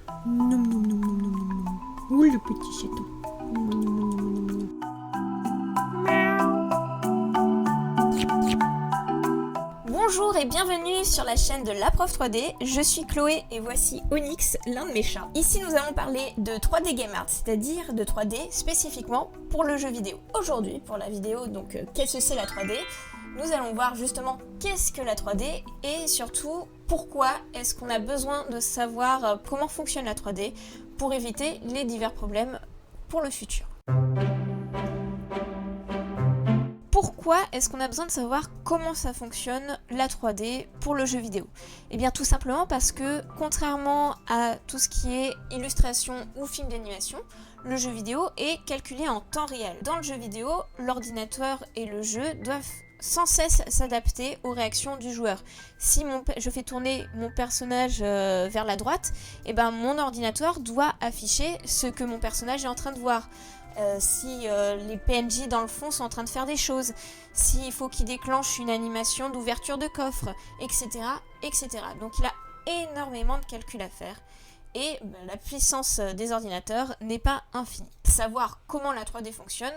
Nom nom nom nom nom nom nom. Oh le petit chaton. Nom nom nom nom nom nom. Bonjour et bienvenue sur la chaîne de La Prof 3D, je suis Chloé et voici Onyx, l'un de mes chats. Ici nous allons parler de 3D Game Art, c'est-à-dire de 3D spécifiquement pour le jeu vidéo. Aujourd'hui pour la vidéo, donc qu'est-ce que c'est la 3D ? Nous allons voir justement qu'est-ce que la 3D et surtout pourquoi est-ce qu'on a besoin de savoir comment fonctionne la 3D pour éviter les divers problèmes pour le futur. Pourquoi est-ce qu'on a besoin de savoir comment ça fonctionne la 3D pour le jeu vidéo ? Eh bien tout simplement parce que contrairement à tout ce qui est illustration ou film d'animation, le jeu vidéo est calculé en temps réel. Dans le jeu vidéo, l'ordinateur et le jeu doivent sans cesse s'adapter aux réactions du joueur. Si je fais tourner mon personnage vers la droite, eh ben mon ordinateur doit afficher ce que mon personnage est en train de voir. Si les PNJ dans le fond sont en train de faire des choses, s'il faut qu'il déclenche une animation d'ouverture de coffre, etc., etc. Donc il a énormément de calculs à faire et la puissance des ordinateurs n'est pas infinie. Savoir comment la 3D fonctionne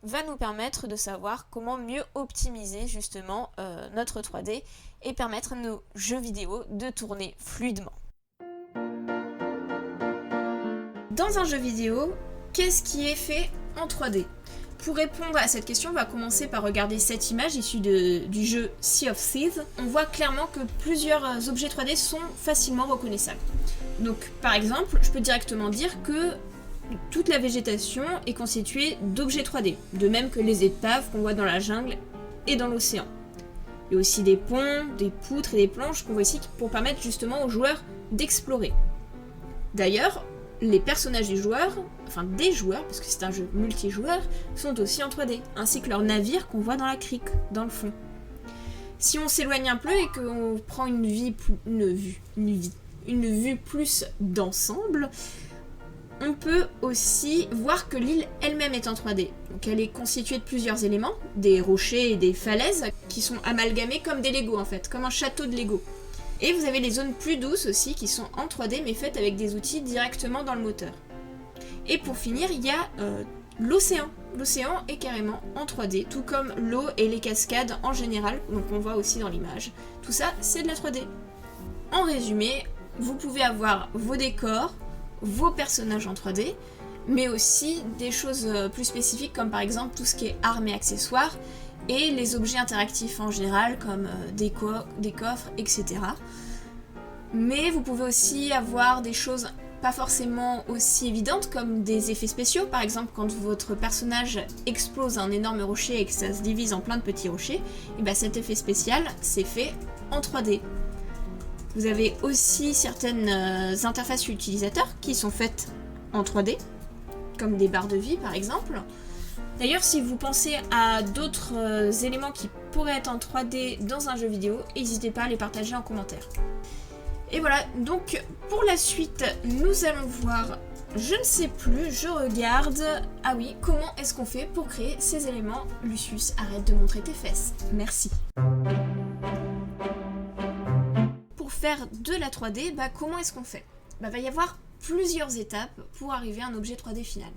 va nous permettre de savoir comment mieux optimiser justement notre 3D et permettre à nos jeux vidéo de tourner fluidement. Dans un jeu vidéo, qu'est-ce qui est fait en 3D ? Pour répondre à cette question, on va commencer par regarder cette image issue du jeu Sea of Thieves. On voit clairement que plusieurs objets 3D sont facilement reconnaissables. Donc par exemple, je peux directement dire que toute la végétation est constituée d'objets 3D, de même que les épaves qu'on voit dans la jungle et dans l'océan. Il y a aussi des ponts, des poutres et des planches qu'on voit ici pour permettre justement aux joueurs d'explorer. D'ailleurs, les personnages des joueurs, parce que c'est un jeu multijoueur, sont aussi en 3D, ainsi que leurs navires qu'on voit dans la crique, dans le fond. Si on s'éloigne un peu et qu'on prend une vue plus d'ensemble, on peut aussi voir que l'île elle-même est en 3D. Donc elle est constituée de plusieurs éléments, des rochers et des falaises, qui sont amalgamés comme des Lego en fait, comme un château de Lego. Et vous avez les zones plus douces aussi qui sont en 3D mais faites avec des outils directement dans le moteur. Et pour finir, il y a l'océan. L'océan est carrément en 3D, tout comme l'eau et les cascades en général, donc on voit aussi dans l'image. Tout ça, c'est de la 3D. En résumé, vous pouvez avoir vos décors, vos personnages en 3D, mais aussi des choses plus spécifiques comme par exemple tout ce qui est armes et accessoires, et les objets interactifs en général comme des coffres, etc. Mais vous pouvez aussi avoir des choses pas forcément aussi évidentes comme des effets spéciaux, par exemple quand votre personnage explose un énorme rocher et que ça se divise en plein de petits rochers, et bien cet effet spécial c'est fait en 3D. Vous avez aussi certaines interfaces utilisateurs qui sont faites en 3D, comme des barres de vie par exemple. D'ailleurs, si vous pensez à d'autres éléments qui pourraient être en 3D dans un jeu vidéo, n'hésitez pas à les partager en commentaire. Et voilà, donc pour la suite, nous allons voir, je ne sais plus, je regarde... Ah oui, comment est-ce qu'on fait pour créer ces éléments ? Lucius, arrête de montrer tes fesses. Merci. Pour faire de la 3D, comment est-ce qu'on fait ? Va y avoir plusieurs étapes pour arriver à un objet 3D final.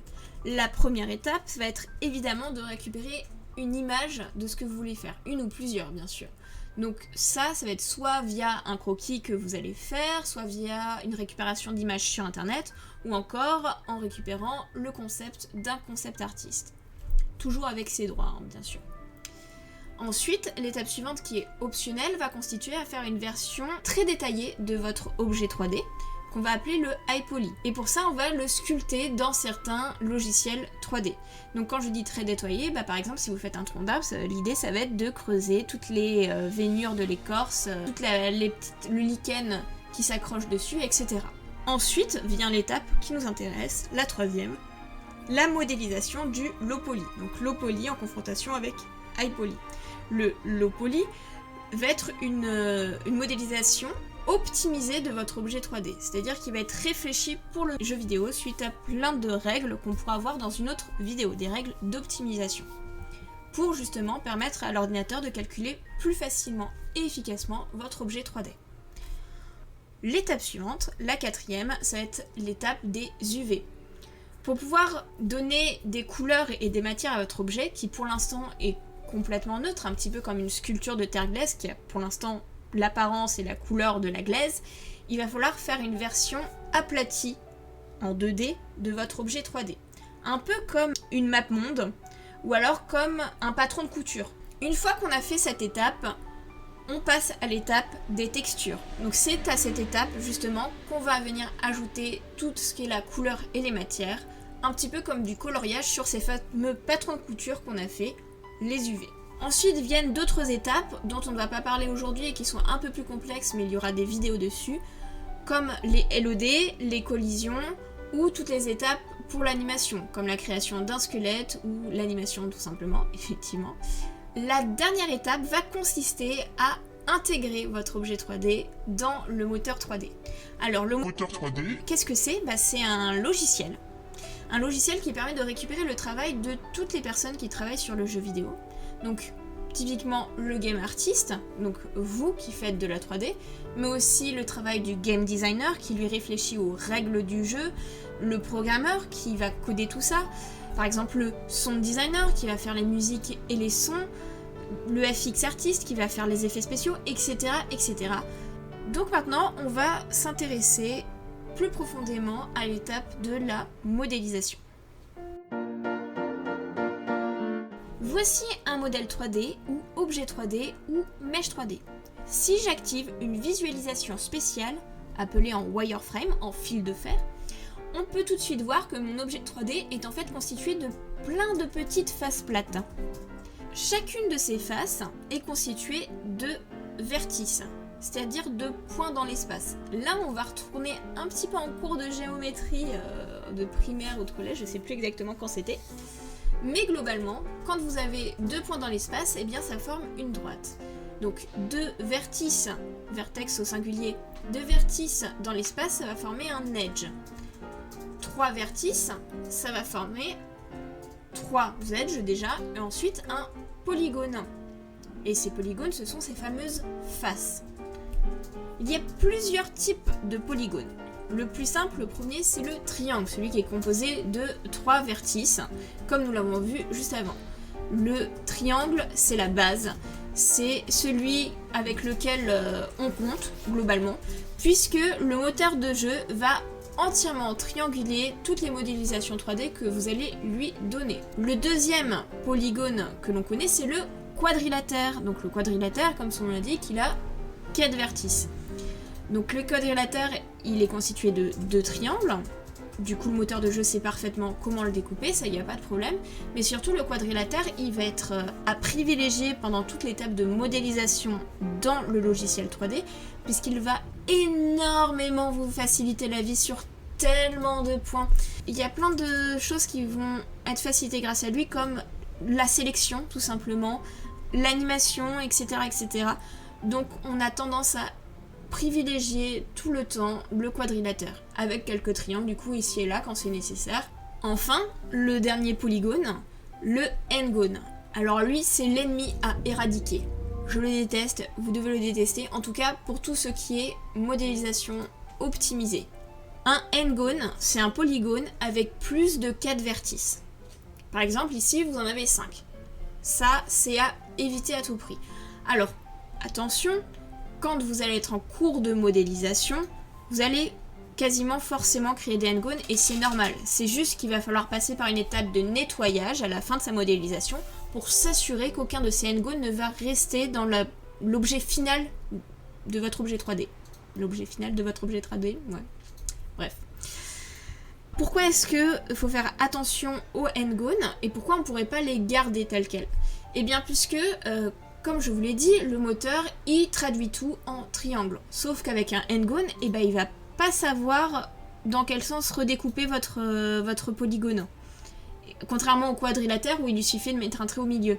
La première étape va être évidemment de récupérer une image de ce que vous voulez faire, une ou plusieurs bien sûr. Donc ça va être soit via un croquis que vous allez faire, soit via une récupération d'images sur internet, ou encore en récupérant le concept d'un concept artiste. Toujours avec ses droits, bien sûr. Ensuite, l'étape suivante qui est optionnelle va constituer à faire une version très détaillée de votre objet 3D, qu'on va appeler le high poly. Et pour ça, on va le sculpter dans certains logiciels 3D. Donc quand je dis très détaillé, par exemple, si vous faites un tronc d'arbre, l'idée ça va être de creuser toutes les veinures de l'écorce, le lichen qui s'accroche dessus, etc. Ensuite vient l'étape qui nous intéresse, la troisième, la modélisation du low poly. Donc low poly en confrontation avec high poly. Le low poly va être une modélisation optimisé de votre objet 3D, c'est-à-dire qu'il va être réfléchi pour le jeu vidéo suite à plein de règles qu'on pourra voir dans une autre vidéo, des règles d'optimisation, pour justement permettre à l'ordinateur de calculer plus facilement et efficacement votre objet 3D. L'étape suivante, la quatrième, ça va être l'étape des UV. Pour pouvoir donner des couleurs et des matières à votre objet, qui pour l'instant est complètement neutre, un petit peu comme une sculpture de terre glaise qui a pour l'instant l'apparence et la couleur de la glaise, il va falloir faire une version aplatie en 2D de votre objet 3D. Un peu comme une map monde, ou alors comme un patron de couture. Une fois qu'on a fait cette étape, on passe à l'étape des textures. Donc c'est à cette étape justement qu'on va venir ajouter tout ce qui est la couleur et les matières, un petit peu comme du coloriage sur ces fameux patrons de couture qu'on a fait, les UV. Ensuite viennent d'autres étapes dont on ne va pas parler aujourd'hui et qui sont un peu plus complexes, mais il y aura des vidéos dessus, comme les LOD, les collisions, ou toutes les étapes pour l'animation, comme la création d'un squelette ou l'animation tout simplement, effectivement. La dernière étape va consister à intégrer votre objet 3D dans le moteur 3D. Alors le moteur 3D, qu'est-ce que c'est ? C'est un logiciel. Un logiciel qui permet de récupérer le travail de toutes les personnes qui travaillent sur le jeu vidéo. Donc typiquement le game artist, donc vous qui faites de la 3D, mais aussi le travail du game designer qui lui réfléchit aux règles du jeu, le programmeur qui va coder tout ça, par exemple le sound designer qui va faire les musiques et les sons, le FX artiste qui va faire les effets spéciaux, etc. etc. Donc maintenant, on va s'intéresser plus profondément à l'étape de la modélisation. Voici un modèle 3D ou objet 3D ou mesh 3D. Si j'active une visualisation spéciale, appelée en wireframe, en fil de fer, on peut tout de suite voir que mon objet 3D est en fait constitué de plein de petites faces plates. Chacune de ces faces est constituée de vertices, c'est-à-dire de points dans l'espace. Là, on va retourner un petit peu en cours de géométrie de primaire ou de collège, je ne sais plus exactement quand c'était. Mais globalement, quand vous avez deux points dans l'espace, eh bien ça forme une droite. Donc deux vertices, vertex au singulier, deux vertices dans l'espace, ça va former un edge. Trois vertices, ça va former 3 edges déjà, et ensuite un polygone. Et ces polygones, ce sont ces fameuses faces. Il y a plusieurs types de polygones. Le plus simple, le premier, c'est le triangle, celui qui est composé de 3 vertices, comme nous l'avons vu juste avant. Le triangle, c'est la base, c'est celui avec lequel on compte, globalement, puisque le moteur de jeu va entièrement trianguler toutes les modélisations 3D que vous allez lui donner. Le deuxième polygone que l'on connaît, c'est le quadrilatère. Donc le quadrilatère, comme son nom l'indique, il a 4 vertices. Donc le quadrilatère, il est constitué de 2 triangles. Du coup, le moteur de jeu sait parfaitement comment le découper, ça, il n'y a pas de problème. Mais surtout, le quadrilatère, il va être à privilégier pendant toute l'étape de modélisation dans le logiciel 3D, puisqu'il va énormément vous faciliter la vie sur tellement de points. Il y a plein de choses qui vont être facilitées grâce à lui, comme la sélection, tout simplement, l'animation, etc., etc. Donc, on a tendance à privilégier tout le temps le quadrilatère, avec quelques triangles du coup ici et là quand c'est nécessaire. Enfin, le dernier polygone, le n-gone. Alors lui, c'est l'ennemi à éradiquer. Je le déteste, vous devez le détester, en tout cas pour tout ce qui est modélisation optimisée. Un n-gone, c'est un polygone avec plus de 4 vertices. Par exemple, ici, vous en avez 5. Ça, c'est à éviter à tout prix. Alors, attention, quand vous allez être en cours de modélisation, vous allez quasiment forcément créer des n-gones et c'est normal. C'est juste qu'il va falloir passer par une étape de nettoyage à la fin de sa modélisation pour s'assurer qu'aucun de ces n-gones ne va rester dans l'objet final de votre objet 3D. L'objet final de votre objet 3D, ouais. Bref. Pourquoi est-ce qu'il faut faire attention aux n-gones et pourquoi on ne pourrait pas les garder tels quels ? Eh bien, puisque comme je vous l'ai dit, le moteur, il traduit tout en triangle. Sauf qu'avec un n-gone, eh ben, il va pas savoir dans quel sens redécouper votre polygone. Contrairement au quadrilatère où il lui suffit de mettre un trait au milieu.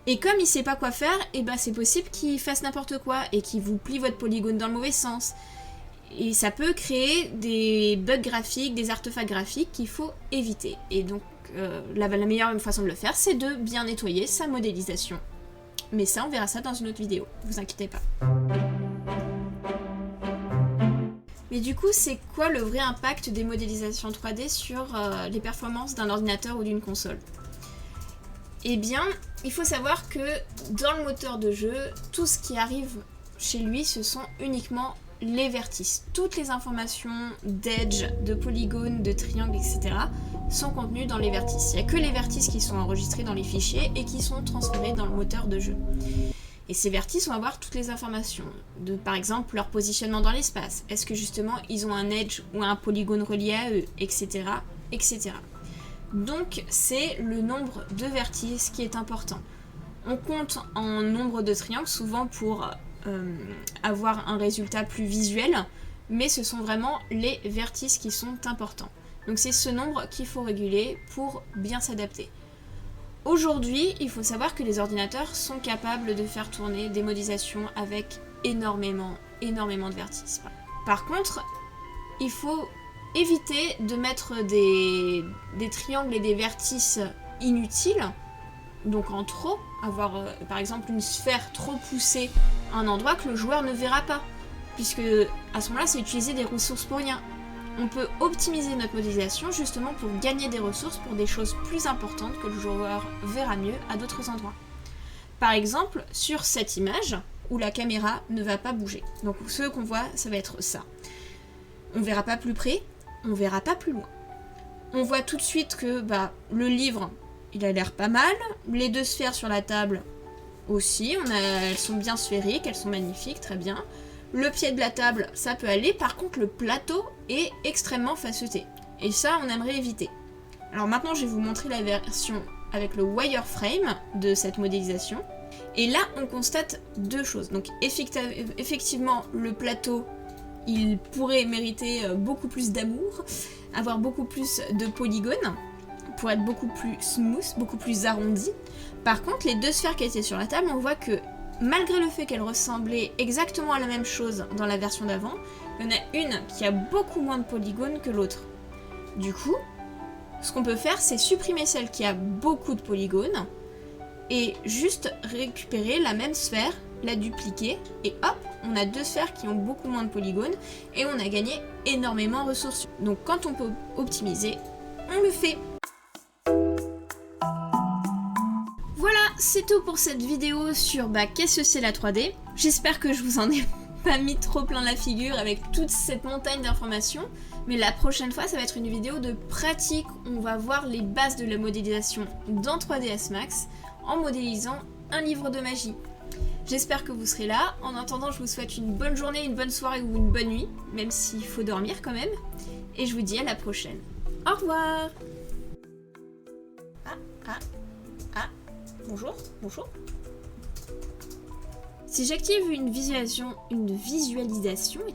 Et comme il sait pas quoi faire, eh ben, c'est possible qu'il fasse n'importe quoi et qu'il vous plie votre polygone dans le mauvais sens. Et ça peut créer des bugs graphiques, des artefacts graphiques qu'il faut éviter. Et donc, la meilleure façon de le faire, c'est de bien nettoyer sa modélisation. Mais ça, on verra ça dans une autre vidéo, vous inquiétez pas. Mais du coup, c'est quoi le vrai impact des modélisations 3D sur les performances d'un ordinateur ou d'une console? Eh bien, il faut savoir que dans le moteur de jeu, tout ce qui arrive chez lui, ce sont uniquement les vertices. Toutes les informations d'edge, de polygones, de triangles, etc. sont contenues dans les vertices. Il n'y a que les vertices qui sont enregistrés dans les fichiers et qui sont transférés dans le moteur de jeu. Et ces vertices vont avoir toutes les informations, de par exemple leur positionnement dans l'espace, est-ce que justement ils ont un edge ou un polygone relié à eux, etc. etc. Donc c'est le nombre de vertices qui est important. On compte en nombre de triangles souvent pour avoir un résultat plus visuel, mais ce sont vraiment les vertices qui sont importants. Donc c'est ce nombre qu'il faut réguler pour bien s'adapter. Aujourd'hui, il faut savoir que les ordinateurs sont capables de faire tourner des modélisations avec énormément de vertices. Par contre, il faut éviter de mettre des triangles et des vertices inutiles, donc en trop, avoir par exemple une sphère trop poussée à un endroit que le joueur ne verra pas, puisque à ce moment-là, c'est utiliser des ressources pour rien. On peut optimiser notre modélisation justement pour gagner des ressources pour des choses plus importantes que le joueur verra mieux à d'autres endroits. Par exemple, sur cette image où la caméra ne va pas bouger. Donc ce qu'on voit, ça va être ça. On verra pas plus près, on verra pas plus loin. On voit tout de suite que le livre, il a l'air pas mal. Les deux sphères sur la table aussi, elles sont bien sphériques, elles sont magnifiques, très bien. Le pied de la table, ça peut aller. Par contre, le plateau est extrêmement facetté. Et ça, on aimerait éviter. Alors maintenant, je vais vous montrer la version avec le wireframe de cette modélisation. Et là, on constate deux choses. Donc effectivement, le plateau, il pourrait mériter beaucoup plus d'amour, avoir beaucoup plus de polygones, pour être beaucoup plus smooth, beaucoup plus arrondi. Par contre, les deux sphères qui étaient sur la table, on voit que malgré le fait qu'elle ressemblait exactement à la même chose dans la version d'avant, il y en a une qui a beaucoup moins de polygones que l'autre. Du coup, ce qu'on peut faire, c'est supprimer celle qui a beaucoup de polygones et juste récupérer la même sphère, la dupliquer et hop, on a deux sphères qui ont beaucoup moins de polygones et on a gagné énormément de ressources. Donc quand on peut optimiser, on le fait. C'est tout pour cette vidéo sur qu'est-ce que c'est la 3D. J'espère que je vous en ai pas mis trop plein la figure avec toute cette montagne d'informations, mais la prochaine fois ça va être une vidéo de pratique. On va voir les bases de la modélisation dans 3ds Max en modélisant un livre de magie. J'espère que vous serez là. En attendant, je vous souhaite une bonne journée, une bonne soirée ou une bonne nuit, même s'il faut dormir quand même. Et je vous dis à la prochaine. Au revoir. Bonjour. Si j'active une visualisation,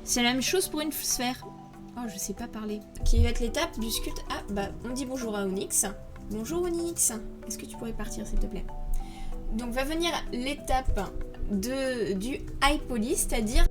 c'est la même chose pour une sphère. Oh, je sais pas parler. Qui va être l'étape du sculpte. On dit bonjour à Onyx. Bonjour Onyx. Est-ce que tu pourrais partir s'il te plaît? Donc va venir l'étape du high poly, c'est-à-dire